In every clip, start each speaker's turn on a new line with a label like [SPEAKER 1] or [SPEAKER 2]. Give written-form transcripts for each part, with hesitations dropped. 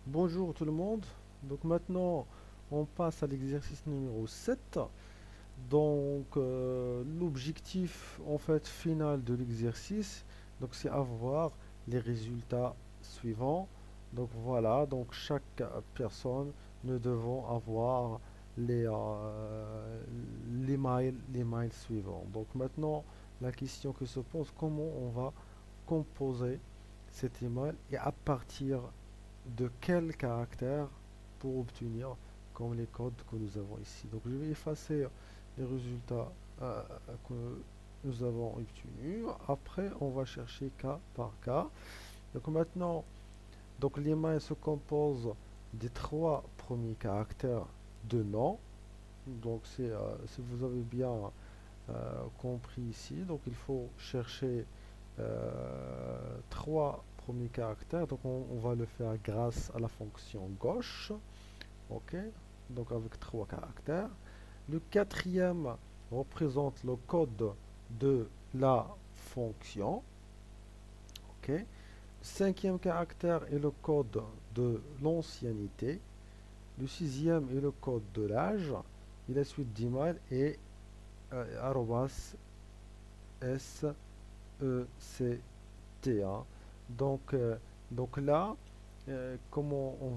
[SPEAKER 1] Bonjour tout le monde. Donc maintenant, on passe à l'exercice numéro 7. L'objectif en fait final de l'exercice, c'est avoir les résultats suivants. Donc voilà, donc chaque personne ne devons avoir les mails suivants. Donc maintenant, la question que se pose, comment on va composer cet email et à partir de quel caractère pour obtenir comme les codes que nous avons ici. Donc je vais effacer les résultats que nous avons obtenus. Après, on va chercher cas par cas. Donc maintenant, l'email se compose des trois premiers caractères de nom. Si vous avez bien compris ici, donc il faut chercher trois premiers caractères. Donc on va le faire grâce à la fonction gauche. Ok, donc avec trois caractères. Le quatrième représente le code de la fonction. Ok. Le cinquième caractère est le code de l'ancienneté. Le sixième est le code de l'âge. Et la suite d'email est arrobas SECTA. Donc, euh, là, comment on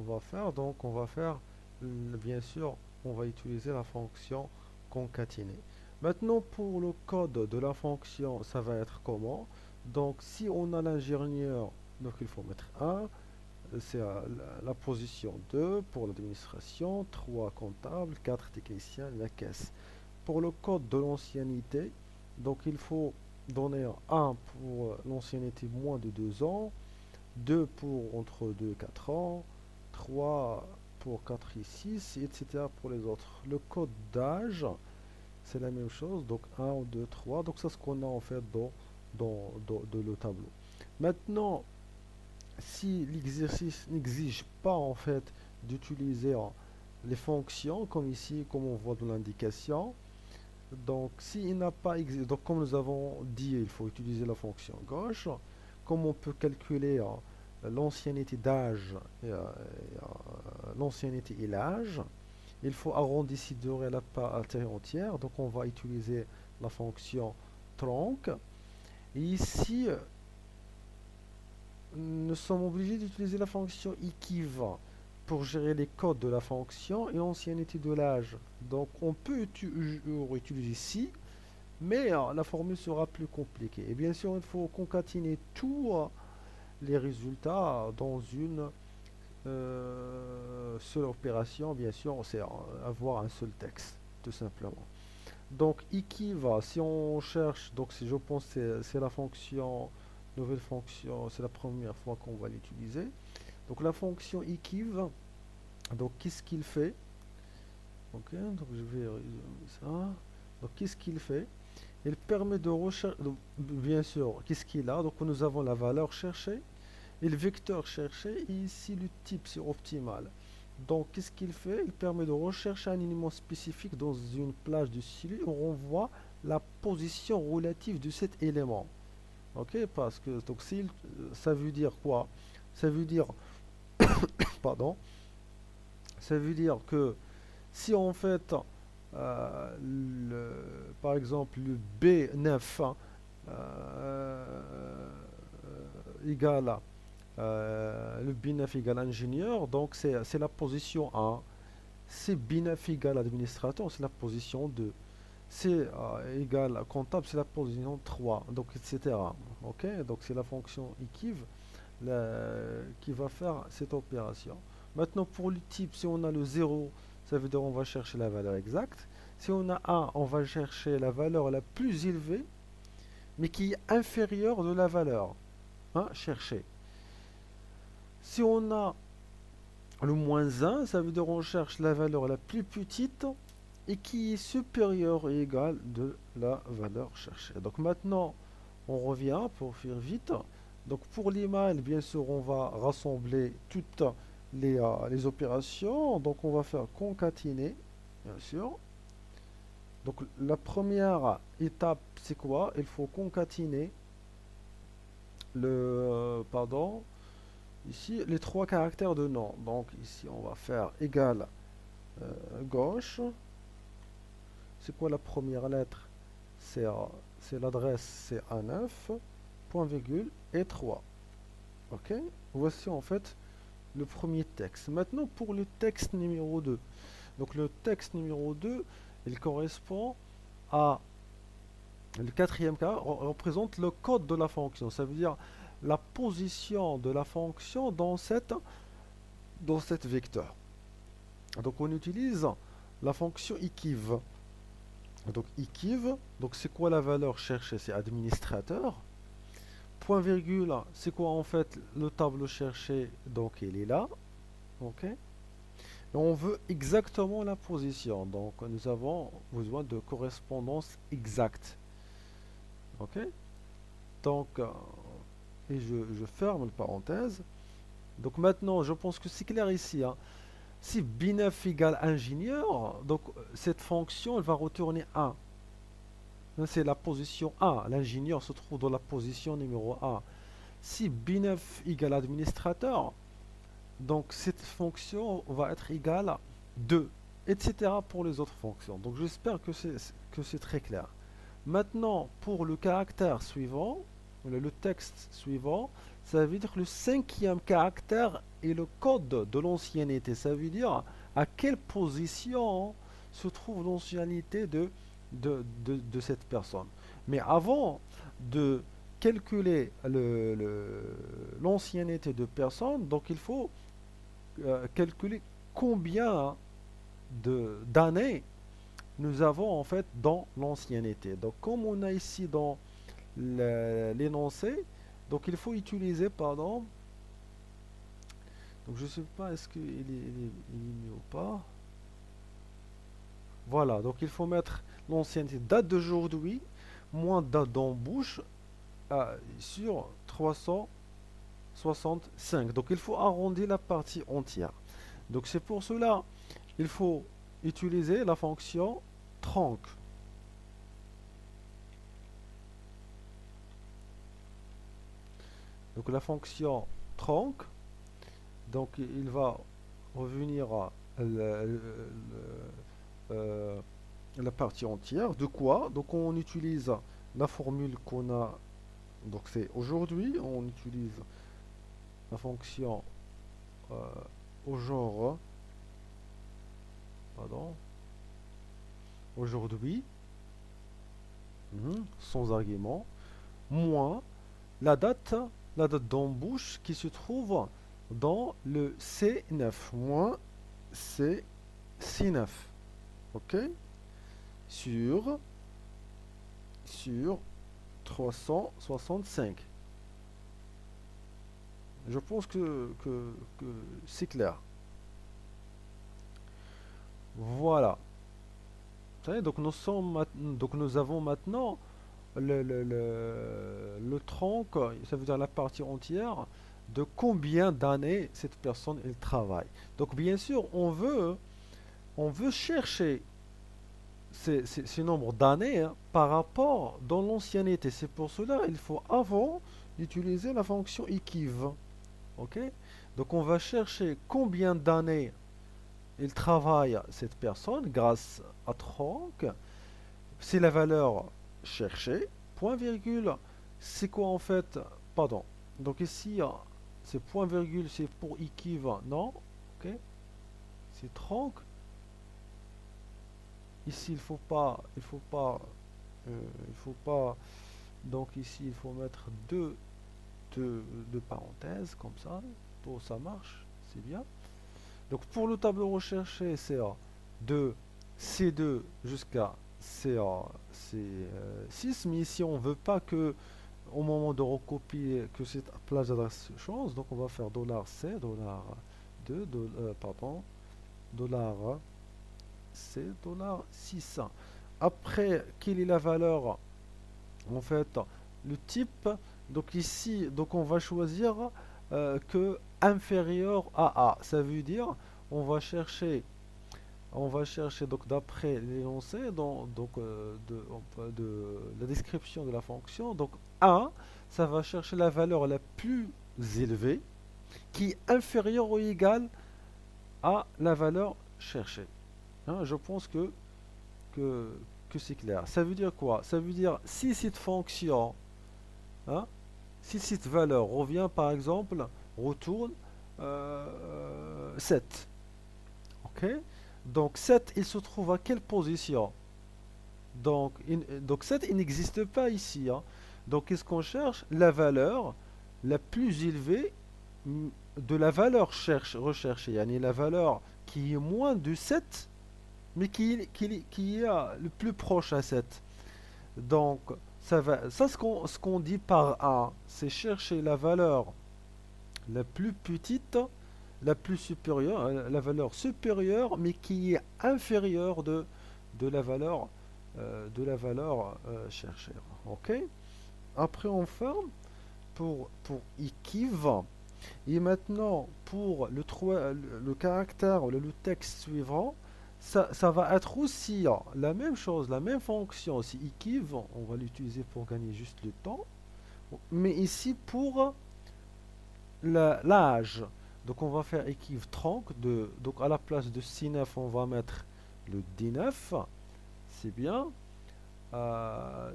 [SPEAKER 1] va faire? Donc, on va faire, bien sûr, on va utiliser la fonction concaténer. Maintenant, pour le code de la fonction, ça va être comment? Donc, si on a l'ingénieur, donc il faut mettre 1, c'est la position 2 pour l'administration, 3 comptable, 4 technicien, la caisse. Pour le code de l'ancienneté, donc il faut donner 1 pour l'ancienneté moins de 2 ans, 2 pour entre 2 et 4 ans, 3 pour 4 et 6, etc. pour les autres. Le code d'âge, c'est la même chose, donc 1, 2, 3. Donc c'est ce qu'on a en fait dans le tableau. Maintenant, si l'exercice n'exige pas en fait d'utiliser les fonctions, comme ici, comme on voit dans l'indication, donc, s'il n'a pas existé, donc comme nous avons dit, il faut utiliser la fonction gauche. Comme on peut calculer l'ancienneté d'âge, l'ancienneté et l'âge, il faut arrondir ci à la part entière. Donc, on va utiliser la fonction tronc. Et ici, nous sommes obligés d'utiliser la fonction équivalent pour gérer les codes de la fonction et l'ancienneté de l'âge. Donc, on peut utiliser ci. Mais la formule sera plus compliquée. Et bien sûr, il faut concaténer tous les résultats dans une seule opération. Bien sûr, c'est avoir un seul texte, tout simplement. Donc, equiva, si on cherche, donc si je pense que c'est la fonction, nouvelle fonction, c'est la première fois qu'on va l'utiliser. Donc, la fonction equiv, donc qu'est-ce qu'il fait? Ok, donc je vais résumer ça. Donc, qu'est-ce qu'il fait? Il permet de rechercher, bien sûr, qu'est-ce qu'il a? Donc nous avons la valeur cherchée et le vecteur cherché, et ici le type c'est optimal. Donc qu'est-ce qu'il fait? Il permet de rechercher un élément spécifique dans une plage de celui où on voit la position relative de cet élément. Ok, parce que donc ça veut dire quoi? Ça veut dire, pardon, ça veut dire que si en fait, par exemple, le B9 égale le B9 égale ingénieur, donc c'est la position 1. Si B9 égale administrateur, c'est la position 2. Si égale comptable, c'est la position 3, donc etc. Ok, donc c'est la fonction equiv qui va faire cette opération. Maintenant, pour le type, si on a le 0, ça veut dire on va chercher la valeur exacte. Si on a 1, on va chercher la valeur la plus élevée, mais qui est inférieure de la valeur cherchée. Si on a le moins 1, ça veut dire on cherche la valeur la plus petite et qui est supérieure et égale de la valeur cherchée. Donc maintenant, on revient pour faire vite. Donc pour l'email, bien sûr, on va rassembler toutes les opérations. Donc on va faire concaténer, bien sûr. Donc la première étape, c'est quoi? Il faut concaténer pardon, Ici, les trois caractères de nom. Donc ici, on va faire égal gauche. C'est quoi la première lettre? C'est c'est l'adresse, c'est A9, point virgule et 3. Ok? Voici en fait le premier texte. Maintenant pour le texte numéro 2. Donc le texte numéro 2, il correspond à le quatrième cas, représente le code de la fonction. Ça veut dire la position de la fonction dans cette vecteur. Donc on utilise la fonction equiv. Donc equiv, donc c'est quoi la valeur cherchée? C'est administrateur. Point virgule, c'est quoi en fait le tableau cherché? Donc il est là. Ok. Et on veut exactement la position. Donc nous avons besoin de correspondance exacte. Ok. Donc et je ferme le parenthèse. Donc maintenant, je pense que c'est clair ici, hein. Si B9 égale ingénieur, donc cette fonction, elle va retourner 1. C'est la position 1. L'ingénieur se trouve dans la position numéro 1. Si B9 égale administrateur, donc cette fonction va être égale à 2, etc. pour les autres fonctions. Donc j'espère que c'est très clair. Maintenant, pour le caractère suivant, le texte suivant, ça veut dire le cinquième caractère est le code de l'ancienneté. Ça veut dire à quelle position se trouve l'ancienneté de cette personne. Mais avant de calculer l'ancienneté de personne, donc il faut calculer combien d'années nous avons en fait dans l'ancienneté. Donc comme on a ici dans l'énoncé, donc il faut utiliser, pardon, donc je ne sais pas est-ce qu'il est mis ou pas. Voilà, donc il faut mettre l'ancienneté date d'aujourd'hui moins date d'embauche sur 365. Donc il faut arrondir la partie entière. Donc c'est pour cela il faut utiliser la fonction tronc. Donc la fonction tronc, donc il va revenir à la partie entière. De quoi? Donc on utilise la formule qu'on a. Donc c'est aujourd'hui, on utilise la fonction au genre, pardon, aujourd'hui, sans argument, moins la date, la date d'embauche qui se trouve dans le C9, moins C9, ok, sur 365. Je pense que c'est clair. Voilà. Vous savez, donc nous avons maintenant le tronc, ça veut dire la partie entière, de combien d'années cette personne elle travaille. Donc bien sûr, on veut chercher ces nombres d'années, hein, par rapport dans l'ancienneté. C'est pour cela il faut avant d'utiliser la fonction equiv. Ok? Donc on va chercher combien d'années il travaille cette personne grâce à tronc. C'est la valeur cherchée. Point virgule, c'est quoi en fait? Pardon. Donc ici, c'est point virgule, c'est pour equiv, non? Ok? C'est tronc. Ici, il faut pas. Donc ici, il faut mettre deux parenthèses comme ça. Pour ça marche, c'est bien. Donc pour le tableau recherché, c'est de C2 jusqu'à C6. Mais ici, on ne veut pas que au moment de recopier que cette plage d'adresse change. Donc on va faire $C, $2, pardon, $C, $600. Après, quelle est la valeur? En fait, le type. Donc ici, donc on va choisir que inférieur à A. Ça veut dire on va chercher donc d'après l'énoncé de la description de la fonction. Donc A, ça va chercher la valeur la plus élevée. qui est inférieur ou égal à la valeur cherchée. Hein, je pense que, que c'est clair. Ça veut dire quoi? Ça veut dire si cette fonction, hein, si cette valeur revient par exemple, retourne 7. Ok? Donc 7 il se trouve à quelle position? Donc 7 il n'existe pas ici. Hein. Donc qu'est-ce qu'on cherche? La valeur la plus élevée de la valeur recherchée. Yani la valeur qui est moins de 7 mais qui est le plus proche à 7. Donc, ça ce qu'on dit par A, c'est chercher la valeur la plus petite, la plus supérieure, la valeur supérieure, mais qui est inférieure de la valeur, cherchée. Ok? Après, on ferme pour équive. Et maintenant, pour le caractère, le texte suivant, ça va être aussi la même chose, la même fonction. Si équive, on va l'utiliser pour gagner juste le temps. Mais ici, pour l'âge, donc on va faire équive 30. Donc à la place de 6,9, on va mettre le 19. C'est bien.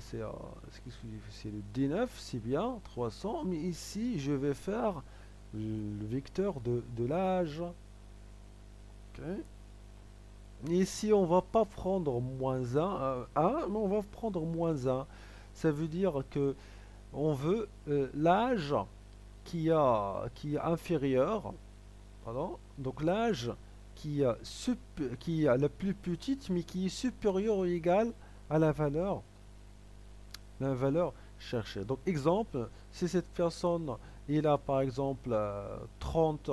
[SPEAKER 1] C'est le 19, c'est bien, 300. Mais ici, je vais faire le vecteur de l'âge. Ok. Ici, on va pas prendre moins 1, mais on va prendre moins 1. Ça veut dire que on veut l'âge qui est inférieur, pardon, donc l'âge qui est la plus petite, mais qui est supérieure ou égale à la valeur cherchée. Donc, exemple, si cette personne, il a par exemple 30,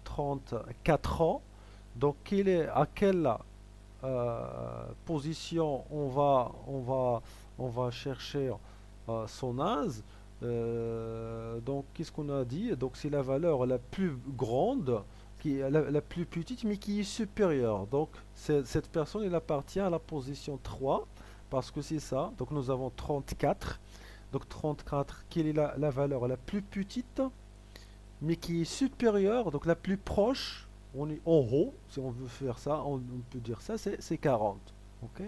[SPEAKER 1] 34 ans, donc à quelle position on va chercher son âge. Donc, qu'est-ce qu'on a dit? Donc, c'est la valeur la plus grande, qui est la plus petite, mais qui est supérieure. Donc, cette personne, elle appartient à la position 3 parce que c'est ça. Donc, nous avons 34. Donc, 34, quelle est la valeur la plus petite, mais qui est supérieure, donc la plus proche, on est en haut, si on veut faire ça, on peut dire ça, c'est 40. Ok.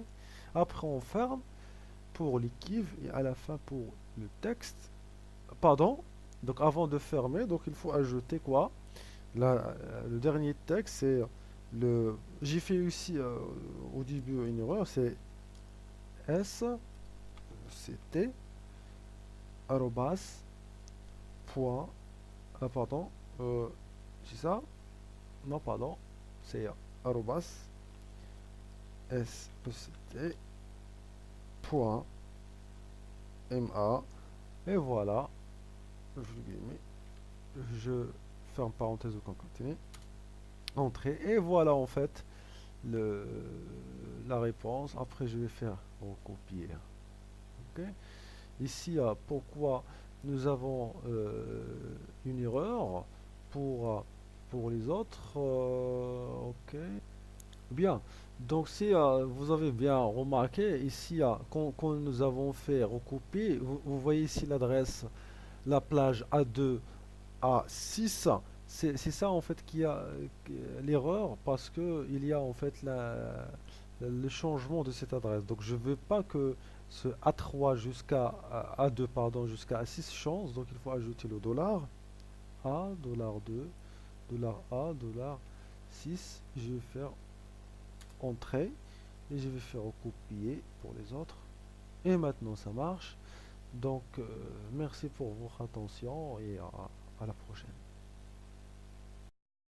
[SPEAKER 1] Après, on ferme pour l'équive et à la fin pour le texte. Pardon, donc avant de fermer, donc il faut ajouter quoi? Le dernier texte, c'est le. J'ai fait aussi au début une erreur, c'est s, ct, arrobas, point, pardon, c'est ça? Non, pardon, c'est arrobas, sect, point, ma, et voilà, je ferme parenthèse ou concaténer, entrée, et voilà en fait le, la réponse. Après, je vais faire recopier. Ok. Ici, pourquoi nous avons une erreur pour les autres. Ok. Bien. Donc, si vous avez bien remarqué, ici, quand nous avons fait recopier, vous voyez ici l'adresse, la plage A2 à 6. C'est ça en fait qui a l'erreur parce que il y a en fait le changement de cette adresse. Donc je veux pas que ce A3 jusqu'à A2 pardon jusqu'à A6 change. Donc il faut ajouter le dollar A, dollar 2, dollar A, dollar 6. Je vais faire entrée et je vais faire recopier pour les autres. Et maintenant ça marche. Donc merci pour votre attention et à la prochaine.